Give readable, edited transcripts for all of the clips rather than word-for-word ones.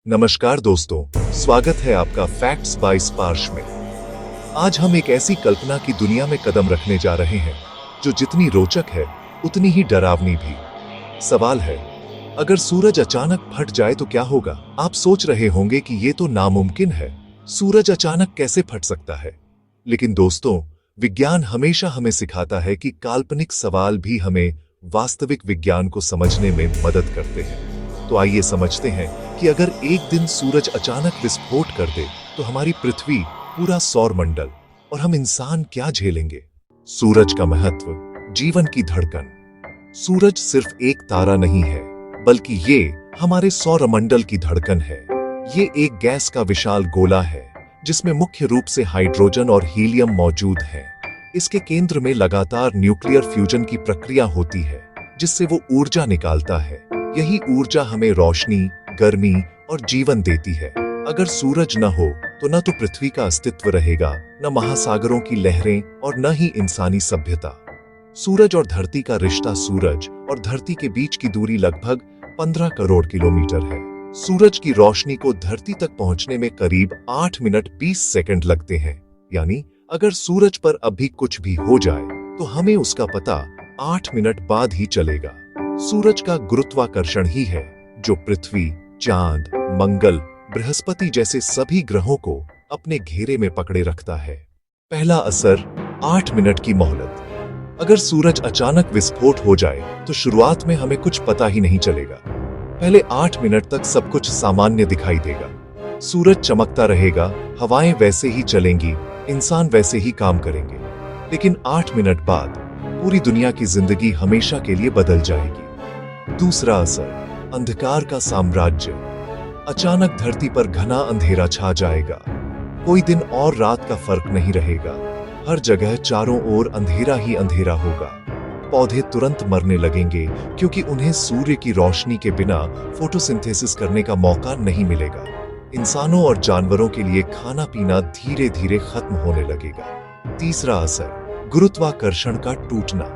नमस्कार दोस्तों, स्वागत है आपका फैक्ट्स बाय स्पार्श में। आज हम एक ऐसी कल्पना की दुनिया में कदम रखने जा रहे हैं जो जितनी रोचक है उतनी ही डरावनी भी। सवाल है, अगर सूरज अचानक फट जाए तो क्या होगा? आप सोच रहे होंगे कि ये तो नामुमकिन है, सूरज अचानक कैसे फट सकता है? लेकिन दोस्तों, विज्ञान हमेशा हमें सिखाता है कि काल्पनिक सवाल भी हमें वास्तविक विज्ञान को समझने में मदद करते हैं। तो आइए समझते हैं कि अगर एक दिन सूरज अचानक विस्फोट कर दे तो हमारी पृथ्वी, पूरा सौर मंडल और हम इंसान क्या झेलेंगे? सूरज का महत्व, जीवन की धड़कन। सूरज सिर्फ एक तारा नहीं है, बल्कि ये हमारे सौर मंडल की धड़कन है। ये एक गैस का विशाल गोला है जिसमें मुख्य रूप से हाइड्रोजन और हीलियम मौजूद है। इसके केंद्र में लगातार न्यूक्लियर फ्यूजन की प्रक्रिया होती है जिससे वो ऊर्जा निकालता है। यही ऊर्जा हमें रोशनी, गर्मी और जीवन देती है। अगर सूरज न हो तो न तो पृथ्वी का अस्तित्व रहेगा, न महासागरों की लहरें और न ही इंसानी सभ्यता। सूरज और धरती का रिश्ता, सूरज और धरती के बीच की दूरी लगभग 15 करोड़ किलोमीटर है। सूरज की रोशनी को धरती तक पहुंचने में करीब 8 मिनट 20 सेकंड लगते हैं। यानी अगर सूरज पर अभी कुछ भी हो जाए तो हमें उसका पता 8 मिनट बाद ही चलेगा। सूरज का गुरुत्वाकर्षण ही है जो पृथ्वी, चांद, मंगल, बृहस्पति जैसे सभी ग्रहों को अपने घेरे में पकड़े रखता है। पहला असर, 8 मिनट की मोहलत। अगर सूरज अचानक विस्फोट हो जाए तो शुरुआत में हमें कुछ पता ही नहीं चलेगा। पहले 8 मिनट तक सब कुछ सामान्य दिखाई देगा। सूरज चमकता रहेगा, हवाएं वैसे ही चलेंगी, इंसान वैसे ही काम करेंगे। लेकिन 8 मिनट बाद पूरी दुनिया की जिंदगी हमेशा के लिए बदल जाएगी। दूसरा असर, अंधकार का साम्राज्य। अचानक धरती पर घना अंधेरा छा जाएगा। कोई दिन और रात का फर्क नहीं रहेगा। हर जगह चारों ओर अंधेरा ही अंधेरा होगा। पौधे तुरंत मरने लगेंगे क्योंकि उन्हें सूर्य की रोशनी के बिना फोटोसिंथेसिस करने का मौका नहीं मिलेगा। इंसानों और जानवरों के लिए खाना पीना धीरे धीरे खत्म होने लगेगा। तीसरा असर, गुरुत्वाकर्षण का टूटना।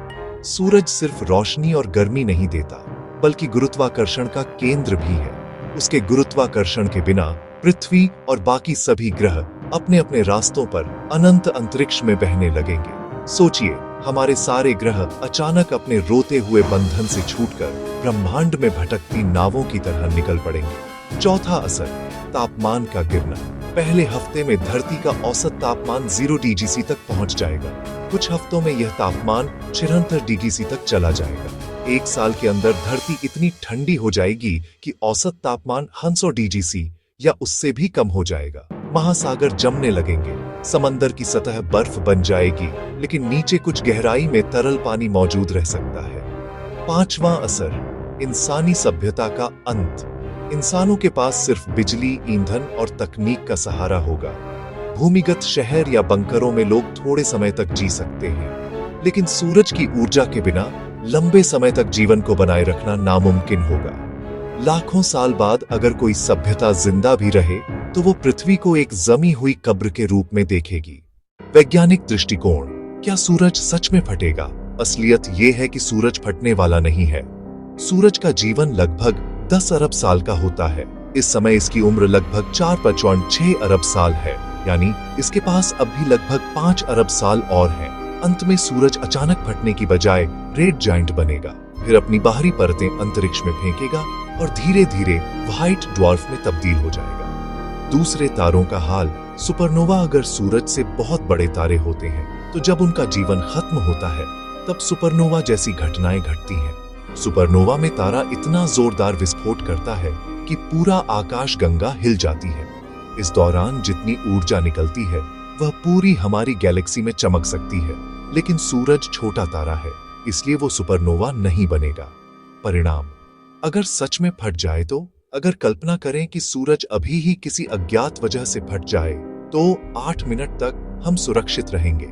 सूरज सिर्फ रोशनी और गर्मी नहीं देता, बल्कि गुरुत्वाकर्षण का केंद्र भी है। उसके गुरुत्वाकर्षण के बिना पृथ्वी और बाकी सभी ग्रह अपने अपने रास्तों पर अनंत अंतरिक्ष में बहने लगेंगे। सोचिए, हमारे सारे ग्रह अचानक अपने रोते हुए बंधन से छूटकर ब्रह्मांड में भटकती नावों की तरह निकल पड़ेंगे। चौथा असर, तापमान का गिरना। पहले हफ्ते में धरती का औसत तापमान 0 डिग्री तक पहुंच जाएगा। कुछ हफ्तों में यह तापमान 76 डिग्री तक चला जाएगा। एक साल के अंदर धरती इतनी ठंडी हो जाएगी कि औसत तापमान 100 डिग्री या उससे भी कम हो जाएगा। महासागर जमने लगेंगे, समंदर की सतह बर्फ बन जाएगी, लेकिन नीचे कुछ गहराई में तरल पानी मौजूद रह सकता है। पांचवां असर, इंसानी सभ्यता का अंत। इंसानों के पास सिर्फ बिजली, ईंधन और तकनीक का सहारा होगा। भूमिगत शहर या बंकरों में लोग थोड़े समय तक जी सकते हैं, लेकिन सूरज की ऊर्जा के बिना लंबे समय तक जीवन को बनाए रखना नामुमकिन होगा। लाखों साल बाद अगर कोई सभ्यता जिंदा भी रहे तो वो पृथ्वी को एक जमी हुई कब्र के रूप में देखेगी। वैज्ञानिक दृष्टिकोण, क्या सूरज सच में फटेगा? असलियत ये है कि सूरज फटने वाला नहीं है। सूरज का जीवन लगभग 10 अरब साल का होता है। इस समय इसकी उम्र लगभग 4.6 अरब साल है, यानी इसके पास अब भी लगभग 5 अरब साल और हैं। अंत में सूरज अचानक फटने की बजाय रेड जायंट बनेगा, फिर अपनी बाहरी परतें अंतरिक्ष में फेंकेगा और धीरे धीरे व्हाइट ड्वार्फ में तब्दील हो जाएगा। दूसरे तारों का हाल, सुपरनोवा। अगर सूरज से बहुत बड़े तारे होते हैं तो जब उनका जीवन खत्म होता है तब सुपरनोवा जैसी घटनाएं घटती हैं। सुपरनोवा में तारा इतना जोरदार विस्फोट करता है कि पूरा आकाश गंगा हिल जाती है। इस दौरान जितनी ऊर्जा निकलती है वह पूरी हमारी गैलेक्सी में चमक सकती है, लेकिन सूरज छोटा तारा है, इसलिए वो सुपरनोवा नहीं बनेगा। परिणाम, अगर सच में फट जाए तो? अगर कल्पना करें कि सूरज अभी ही किसी अज्ञात वजह से फट जाए तो 8 मिनट तक हम सुरक्षित रहेंगे।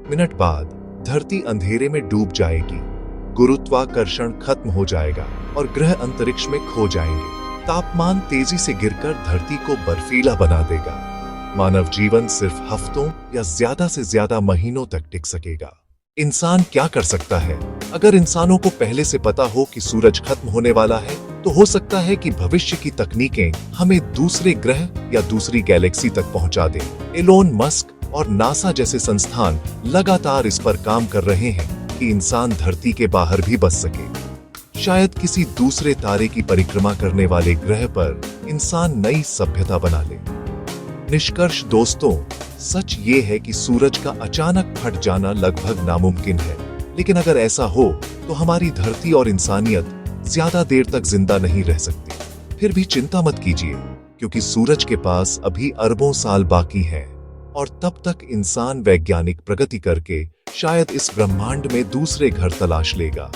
मिनट बाद धरती अंधेरे में डूब जाएगी, गुरुत्वाकर्षण खत्म हो जाएगा और ग्रह अंतरिक्ष में खो जाएंगे। तापमान तेजी से गिरकर धरती को बर्फीला बना देगा। मानव जीवन सिर्फ हफ्तों या ज्यादा से ज्यादा महीनों तक टिक सकेगा। इंसान क्या कर सकता है? अगर इंसानों को पहले से पता हो कि सूरज खत्म होने वाला है तो हो सकता है कि भविष्य की तकनीकें हमें दूसरे ग्रह या दूसरी गैलेक्सी तक पहुंचा दें। एलोन मस्क और नासा जैसे संस्थान लगातार इस पर काम कर रहे हैं कि इंसान धरती के बाहर भी बस सके। शायद किसी दूसरे तारे की परिक्रमा करने वाले ग्रह पर इंसान नई सभ्यता बना ले। निष्कर्ष दोस्तों, सच ये है कि सूरज का अचानक फट जाना लगभग नामुमकिन है, लेकिन अगर ऐसा हो तो हमारी धरती और इंसानियत ज्यादा देर तक जिंदा नहीं रह सकती। फिर भी चिंता मत कीजिए, क्योंकि सूरज के पास अभी अरबों साल बाकी हैं और तब तक इंसान वैज्ञानिक प्रगति करके शायद इस ब्रह्मांड में दूसरे घर तलाश लेगा।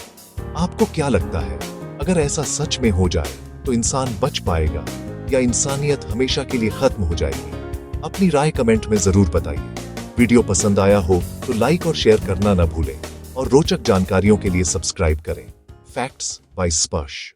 आपको क्या लगता है, अगर ऐसा सच में हो जाए तो इंसान बच पाएगा या इंसानियत हमेशा के लिए खत्म हो जाएगी? अपनी राय कमेंट में जरूर बताइए। वीडियो पसंद आया हो तो लाइक और शेयर करना न भूलें और रोचक जानकारियों के लिए सब्सक्राइब करें। फैक्ट्स बाय स्पर्श।